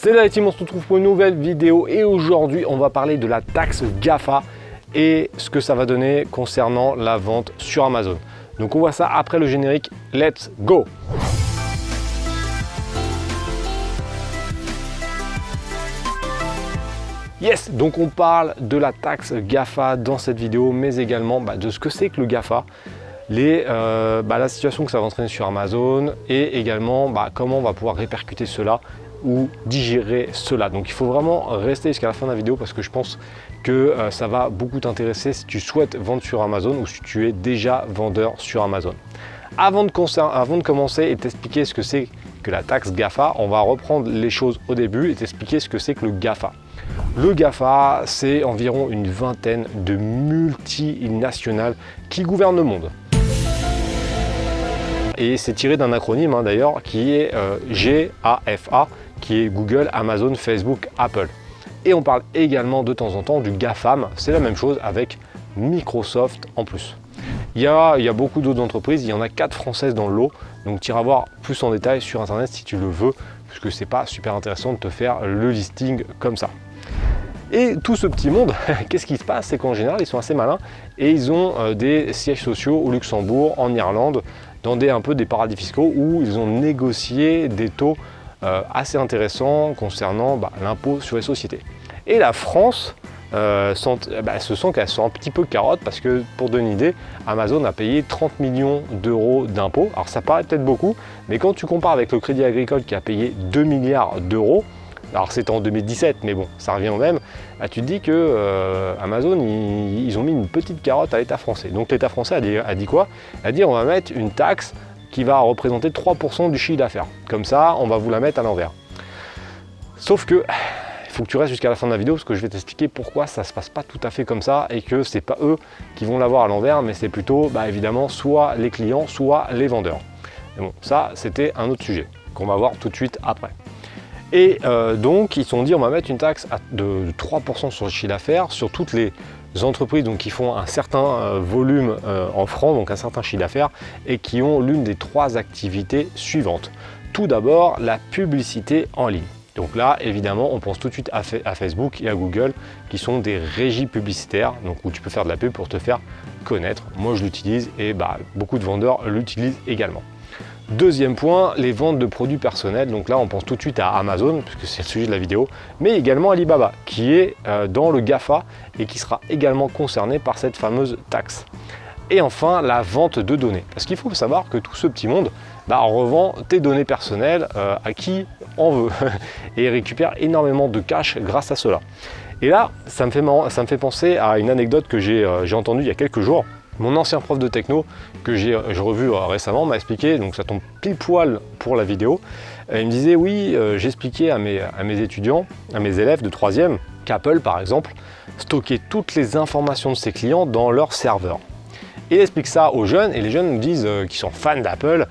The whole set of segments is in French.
C'est la team, on se retrouve pour une nouvelle vidéo et aujourd'hui on va parler de la taxe GAFA et ce que ça va donner concernant la vente sur Amazon. Donc on voit ça après le générique, let's go! Yes, donc on parle de la taxe GAFA dans cette vidéo, mais également de ce que c'est que le GAFA, la situation que ça va entraîner sur Amazon et également comment on va pouvoir répercuter cela ou digérer cela. Donc il faut vraiment rester jusqu'à la fin de la vidéo parce que je pense que ça va beaucoup t'intéresser si tu souhaites vendre sur Amazon ou si tu es déjà vendeur sur Amazon. Avant de commencer et t'expliquer ce que c'est que la taxe GAFA, on va reprendre les choses au début et t'expliquer ce que c'est que le GAFA. Le GAFA, c'est environ une vingtaine de multinationales qui gouvernent le monde. Et c'est tiré d'un acronyme d'ailleurs qui est GAFA, qui est Google, Amazon, Facebook, Apple. Et on parle également de temps en temps du GAFAM, c'est la même chose avec Microsoft en plus. Il y a beaucoup d'autres entreprises, il y en a 4 françaises dans le lot, donc tu iras voir plus en détail sur internet si tu le veux, puisque c'est pas super intéressant de te faire le listing comme ça. Et tout ce petit monde, qu'est-ce qui se passe? C'est qu'en général, ils sont assez malins et ils ont des sièges sociaux au Luxembourg, en Irlande, dans des paradis fiscaux où ils ont négocié des taux assez intéressants concernant l'impôt sur les sociétés. Et la France se sent qu'elles sont un petit peu carottes parce que, pour donner une idée, Amazon a payé 30 millions d'euros d'impôts. Alors ça paraît peut-être beaucoup, mais quand tu compares avec le Crédit Agricole qui a payé 2 milliards d'euros, alors c'était en 2017, mais bon, ça revient au même, tu te dis que Amazon, ils ont mis une petite carotte à l'État français. Donc l'État français a dit quoi? A dit on va mettre une taxe qui va représenter 3% du chiffre d'affaires. Comme ça, on va vous la mettre à l'envers. Sauf que, il faut que tu restes jusqu'à la fin de la vidéo parce que je vais t'expliquer pourquoi ça ne se passe pas tout à fait comme ça et que c'est pas eux qui vont l'avoir à l'envers, mais c'est plutôt évidemment soit les clients, soit les vendeurs. Mais bon, ça c'était un autre sujet qu'on va voir tout de suite après. Et donc ils se sont dit on va mettre une taxe de 3% sur le chiffre d'affaires sur toutes les entreprises qui font un certain volume en francs, donc un certain chiffre d'affaires, et qui ont l'une des 3 activités suivantes. Tout d'abord, la publicité en ligne. Donc là, évidemment, on pense tout de suite à Facebook et à Google, qui sont des régies publicitaires, donc où tu peux faire de la pub pour te faire connaître. Moi, je l'utilise et beaucoup de vendeurs l'utilisent également. Deuxième point, les ventes de produits personnels. Donc là, on pense tout de suite à Amazon, puisque c'est le sujet de la vidéo, mais également Alibaba, qui est dans le GAFA et qui sera également concerné par cette fameuse taxe. Et enfin, la vente de données. Parce qu'il faut savoir que tout ce petit monde revend tes données personnelles à qui on veut et récupère énormément de cash grâce à cela. Et là, ça me fait penser à une anecdote que j'ai entendue il y a quelques jours. Mon ancien prof de techno que j'ai revu récemment m'a expliqué, donc ça tombe pile poil pour la vidéo, il me disait oui, j'expliquais à mes étudiants, à mes élèves de 3e, qu'Apple par exemple stockait toutes les informations de ses clients dans leur serveur. Et il explique ça aux jeunes et les jeunes nous disent qu'ils sont fans d'Apple,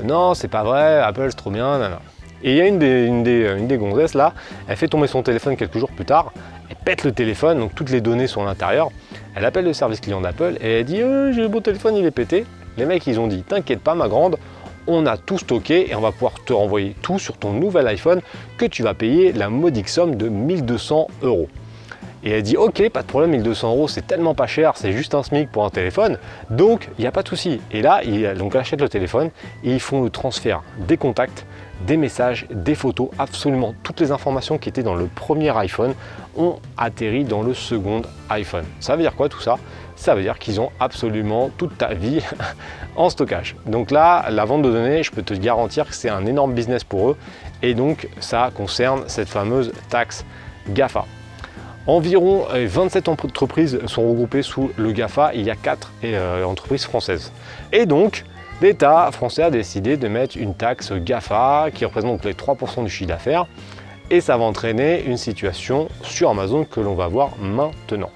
non c'est pas vrai, Apple c'est trop bien, nanana. Et il y a une des gonzesses là, elle fait tomber son téléphone quelques jours plus tard, elle pète le téléphone, donc toutes les données sont à l'intérieur. Elle appelle le service client d'Apple et elle dit j'ai le beau téléphone, il est pété. Les mecs ils ont dit t'inquiète pas ma grande, on a tout stocké et on va pouvoir te renvoyer tout sur ton nouvel iPhone que tu vas payer la modique somme de 1200 €. Et elle dit ok, pas de problème, 1200 € c'est tellement pas cher, c'est juste un SMIC pour un téléphone, donc il n'y a pas de souci. Et là, elle achète le téléphone et ils font le transfert des contacts, des messages, des photos, absolument toutes les informations qui étaient dans le premier iPhone ont atterri dans le second iPhone. Ça veut dire quoi tout ça? Ça veut dire qu'ils ont absolument toute ta vie en stockage. Donc là, la vente de données, je peux te garantir que c'est un énorme business pour eux et donc ça concerne cette fameuse taxe GAFA. Environ 27 entreprises sont regroupées sous le GAFA, il y a 4 entreprises françaises. Et donc, l'État français a décidé de mettre une taxe GAFA qui représente les 3% du chiffre d'affaires et ça va entraîner une situation sur Amazon que l'on va voir maintenant.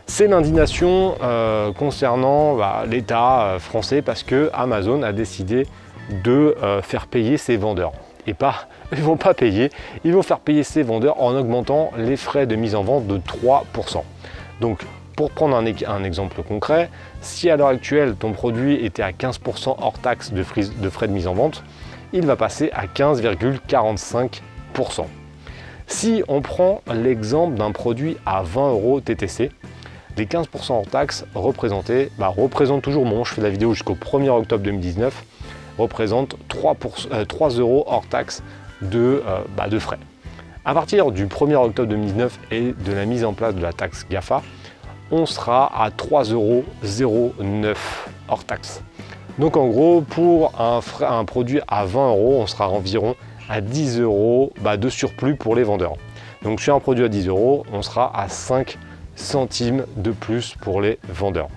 C'est l'indignation concernant l'État français parce que Amazon a décidé de faire payer ses vendeurs. Et ils ne vont pas payer, ils vont faire payer ses vendeurs en augmentant les frais de mise en vente de 3%. Donc pour prendre un exemple concret, si à l'heure actuelle ton produit était à 15% hors taxe de frais de mise en vente, il va passer à 15,45%. Si on prend l'exemple d'un produit à 20 € TTC, les 15% hors taxe représentent toujours, bon, je fais la vidéo jusqu'au 1er octobre 2019, représentent 3 € hors taxe de frais. À partir du 1er octobre 2019 et de la mise en place de la taxe GAFA, on sera à 3,09 € hors taxe. Donc en gros, pour un produit à 20 €, on sera environ à 10 € de surplus pour les vendeurs. Donc sur un produit à 10 €, on sera à 5 centimes de plus pour les vendeurs.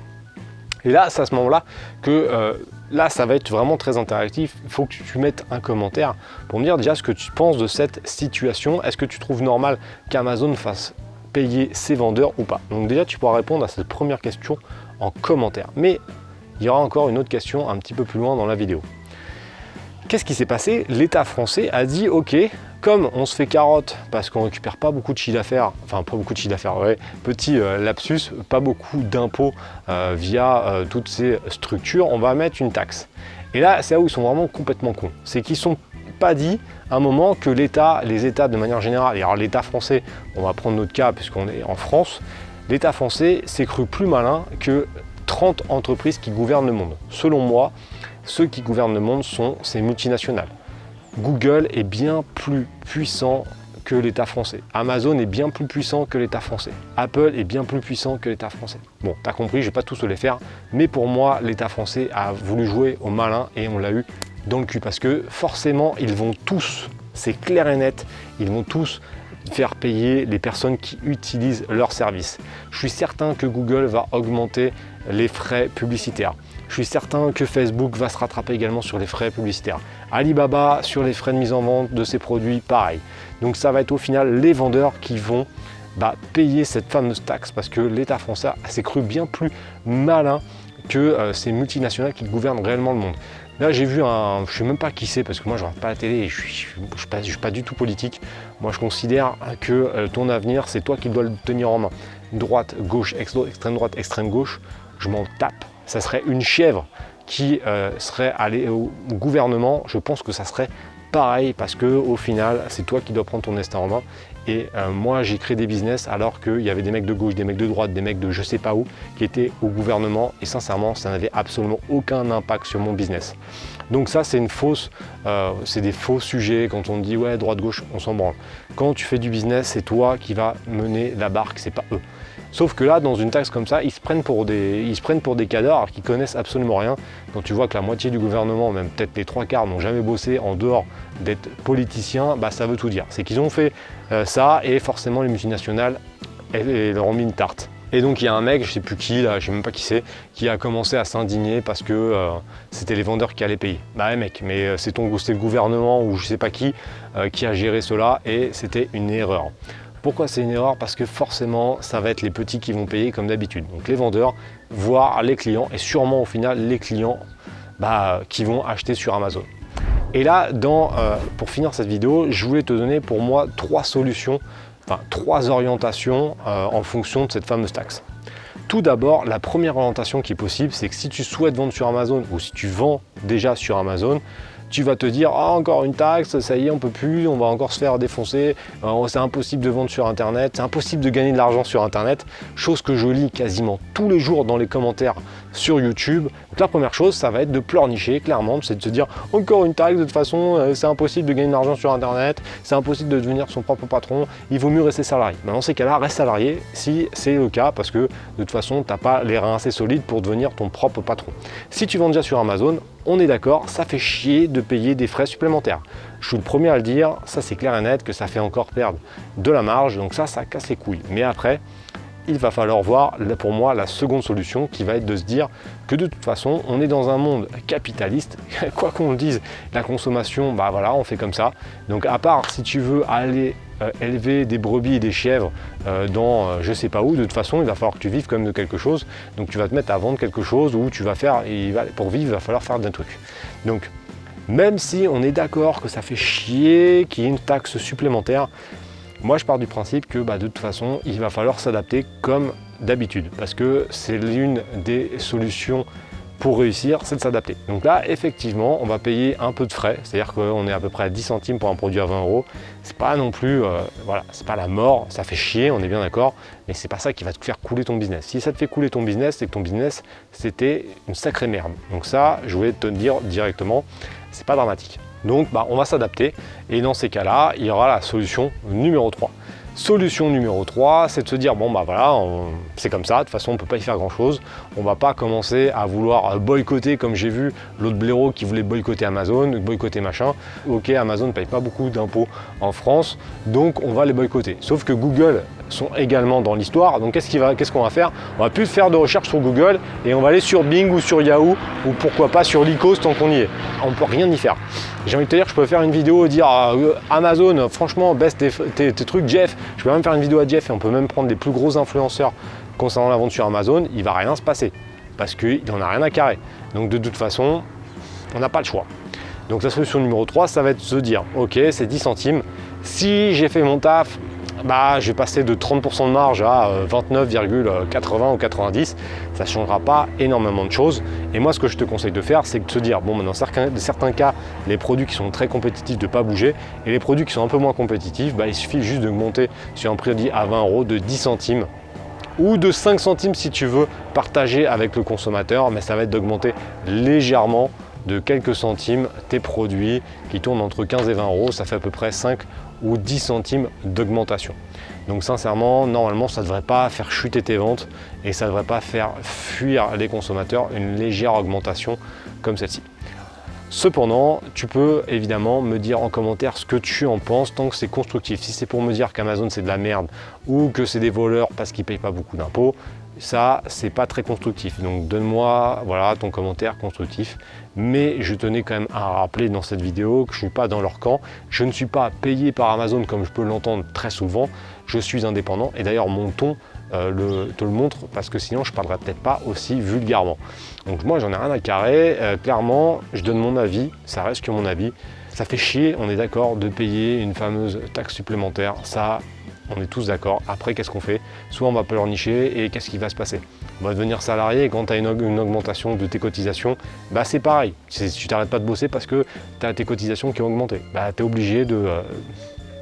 Et là, c'est à ce moment-là que là, ça va être vraiment très interactif. Il faut que tu mettes un commentaire pour me dire déjà ce que tu penses de cette situation. Est-ce que tu trouves normal qu'Amazon fasse payer ses vendeurs ou pas? Donc déjà, tu pourras répondre à cette première question en commentaire. Mais il y aura encore une autre question un petit peu plus loin dans la vidéo. Qu'est-ce qui s'est passé? L'État français a dit ok, comme on se fait carotte parce qu'on ne récupère pas beaucoup de chiffre d'affaires, enfin pas beaucoup de chiffre d'affaires, ouais, petit lapsus, pas beaucoup d'impôts via toutes ces structures, on va mettre une taxe. Et là, c'est là où ils sont vraiment complètement cons. C'est qu'ils ne sont pas dit à un moment que l'État, les États de manière générale, et alors l'État français, on va prendre notre cas puisqu'on est en France, l'État français s'est cru plus malin que 30 entreprises qui gouvernent le monde. Selon moi, ceux qui gouvernent le monde sont ces multinationales. Google est bien plus puissant que l'État français. Amazon est bien plus puissant que l'État français. Apple est bien plus puissant que l'État français. Bon, t'as compris, je vais pas tous les faire, mais pour moi, l'État français a voulu jouer au malin et on l'a eu dans le cul parce que forcément, ils vont tous, c'est clair et net, ils vont tous faire payer les personnes qui utilisent leurs services. Je suis certain que Google va augmenter les frais publicitaires. Je suis certain que Facebook va se rattraper également sur les frais publicitaires. Alibaba sur les frais de mise en vente de ses produits, pareil. Donc ça va être au final les vendeurs qui vont payer cette fameuse taxe parce que l'État français s'est cru bien plus malin que ces multinationales qui gouvernent réellement le monde. Là j'ai vu je ne sais même pas qui c'est parce que moi je ne regarde pas la télé et je suis pas du tout politique. Moi je considère que ton avenir c'est toi qui dois le tenir en main. Droite, gauche, extrême droite, extrême gauche, je m'en tape. Ça serait une chèvre qui serait allée au gouvernement, je pense que ça serait pareil parce que au final c'est toi qui dois prendre ton destin en main. Et moi j'ai créé des business alors qu'il y avait des mecs de gauche, des mecs de droite, des mecs de je sais pas où qui étaient au gouvernement et sincèrement ça n'avait absolument aucun impact sur mon business. Donc ça c'est c'est des faux sujets quand on dit ouais droite gauche on s'en branle. Quand tu fais du business c'est toi qui vas mener la barque, c'est pas eux. Sauf que là, dans une taxe comme ça, ils se prennent pour des cadors alors qu'ils connaissent absolument rien. Quand tu vois que la moitié du gouvernement, même peut-être les 3/4, n'ont jamais bossé en dehors d'être politiciens, ça veut tout dire. C'est qu'ils ont fait ça et forcément les multinationales, elles leur ont mis une tarte. Et donc il y a un mec, je sais plus qui, là, je sais même pas qui c'est, qui a commencé à s'indigner parce que c'était les vendeurs qui allaient payer. Bah ouais, mec, mais c'était le gouvernement ou je sais pas qui a géré cela et c'était une erreur. Pourquoi c'est une erreur? Parce que forcément, ça va être les petits qui vont payer comme d'habitude. Donc les vendeurs, voire les clients, et sûrement au final les clients qui vont acheter sur Amazon. Et là, pour finir cette vidéo, je voulais te donner pour moi 3 solutions, enfin 3 orientations en fonction de cette fameuse taxe. Tout d'abord, la première orientation qui est possible, c'est que si tu souhaites vendre sur Amazon ou si tu vends déjà sur Amazon, tu vas te dire ah, encore une taxe, ça y est, on peut plus, on va encore se faire défoncer, c'est impossible de vendre sur internet, c'est impossible de gagner de l'argent sur internet, chose que je lis quasiment tous les jours dans les commentaires sur YouTube. Donc la première chose, ça va être de pleurnicher clairement, c'est de se dire encore une taxe, de toute façon c'est impossible de gagner de l'argent sur internet, c'est impossible de devenir son propre patron, il vaut mieux rester salarié. Dans ces cas-là, reste salarié si c'est le cas parce que de toute façon tu n'as pas les reins assez solides pour devenir ton propre patron. Si tu vends déjà sur Amazon, on est d'accord, ça fait chier de payer des frais supplémentaires. Je suis le premier à le dire, ça c'est clair et net que ça fait encore perdre de la marge, donc ça casse les couilles. Mais après, il va falloir voir pour moi la seconde solution qui va être de se dire que de toute façon on est dans un monde capitaliste, quoi qu'on le dise, la consommation, voilà, on fait comme ça. Donc à part si tu veux aller élever des brebis et des chèvres dans je sais pas où, de toute façon il va falloir que tu vives quand même de quelque chose, donc tu vas te mettre à vendre quelque chose où tu vas faire, pour vivre il va falloir faire des trucs. Donc même si on est d'accord que ça fait chier qu'il y ait une taxe supplémentaire, moi je pars du principe que de toute façon il va falloir s'adapter comme d'habitude parce que c'est l'une des solutions pour réussir, c'est de s'adapter. Donc là, effectivement, on va payer un peu de frais, c'est-à-dire qu'on est à peu près à 10 centimes pour un produit à 20 €. C'est pas non plus, voilà, c'est pas la mort, ça fait chier, on est bien d'accord, mais c'est pas ça qui va te faire couler ton business. Si ça te fait couler ton business, c'est que ton business, c'était une sacrée merde. Donc ça, je voulais te dire directement, c'est pas dramatique. Donc, on va s'adapter, et dans ces cas-là, il y aura la solution numéro 3. Solution numéro 3, c'est de se dire, bon voilà, c'est comme ça, de toute façon on ne peut pas y faire grand chose, on ne va pas commencer à vouloir boycotter, comme j'ai vu l'autre blaireau qui voulait boycotter Amazon, boycotter machin. Ok, Amazon ne paye pas beaucoup d'impôts en France, donc on va les boycotter. Sauf que Google sont également dans l'histoire, donc qu'est-ce qu'on va faire? On va plus faire de recherche sur Google et on va aller sur Bing ou sur Yahoo, ou pourquoi pas sur Lycos tant qu'on y est. On ne peut rien y faire. J'ai envie de te dire, je peux faire une vidéo et dire Amazon, franchement, baisse tes trucs, Jeff. Je peux même faire une vidéo à Jeff et on peut même prendre des plus gros influenceurs concernant la vente sur Amazon. Il ne va rien se passer parce qu'il n'en a rien à carrer. Donc de toute façon, on n'a pas le choix. Donc la solution numéro 3, ça va être de se dire, ok, c'est 10 centimes. Si j'ai fait mon taf, je vais passer de 30% de marge à 29,80 ou 90. Ça ne changera pas énormément de choses. Et moi, ce que je te conseille de faire, c'est de se dire, dans certains cas, les produits qui sont très compétitifs, de ne pas bouger. Et les produits qui sont un peu moins compétitifs, il suffit juste de monter sur un prix à 20 € de 10 centimes ou de 5 centimes si tu veux partager avec le consommateur. Mais ça va être d'augmenter légèrement de quelques centimes tes produits qui tournent entre 15 et 20 €. Ça fait à peu près 5 ou 10 centimes d'augmentation. Donc sincèrement, normalement, ça ne devrait pas faire chuter tes ventes et ça ne devrait pas faire fuir les consommateurs une légère augmentation comme celle-ci. Cependant, tu peux évidemment me dire en commentaire ce que tu en penses tant que c'est constructif. Si c'est pour me dire qu'Amazon c'est de la merde ou que c'est des voleurs parce qu'ils ne payent pas beaucoup d'impôts, ça c'est pas très constructif. Donc donne-moi ton commentaire constructif. Mais je tenais quand même à rappeler dans cette vidéo que je ne suis pas dans leur camp. Je ne suis pas payé par Amazon comme je peux l'entendre très souvent. Je suis indépendant et d'ailleurs mon ton te le montre parce que sinon je ne parlerai peut-être pas aussi vulgairement. Donc moi j'en ai rien à carrer. Clairement, je donne mon avis. Ça reste que mon avis. Ça fait chier, on est d'accord, de payer une fameuse taxe supplémentaire. Ça, on est tous d'accord. Après, qu'est-ce qu'on fait? Soit on va pleurnicher et qu'est-ce qui va se passer? On va devenir salarié et quand tu as une augmentation de tes cotisations, c'est pareil. Tu t'arrêtes pas de bosser parce que tu as tes cotisations qui ont augmenté. Tu es obligé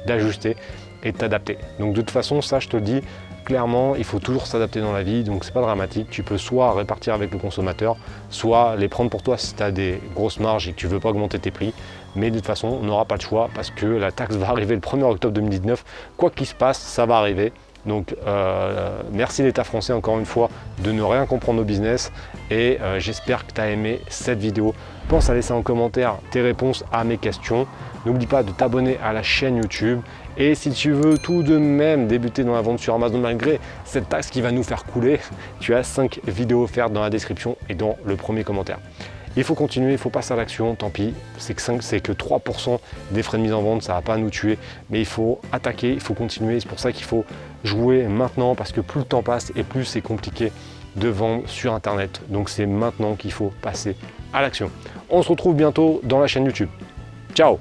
d'ajuster et de t'adapter. Donc de toute façon, ça je te le dis, clairement, il faut toujours s'adapter dans la vie, donc c'est pas dramatique. Tu peux soit répartir avec le consommateur, soit les prendre pour toi si tu as des grosses marges et que tu ne veux pas augmenter tes prix. Mais de toute façon, on n'aura pas le choix parce que la taxe va arriver le 1er octobre 2019. Quoi qu'il se passe, ça va arriver. Donc merci l'État français encore une fois de ne rien comprendre au business et j'espère que tu as aimé cette vidéo. Pense à laisser en commentaire tes réponses à mes questions. N'oublie pas de t'abonner à la chaîne YouTube et si tu veux tout de même débuter dans la vente sur Amazon malgré cette taxe qui va nous faire couler, tu as 5 vidéos offertes dans la description et dans le premier commentaire. Il faut continuer, il faut passer à l'action, tant pis, c'est que 3% des frais de mise en vente, ça ne va pas nous tuer, mais il faut attaquer, il faut continuer, c'est pour ça qu'il faut jouer maintenant, parce que plus le temps passe et plus c'est compliqué de vendre sur Internet. Donc c'est maintenant qu'il faut passer à l'action. On se retrouve bientôt dans la chaîne YouTube. Ciao!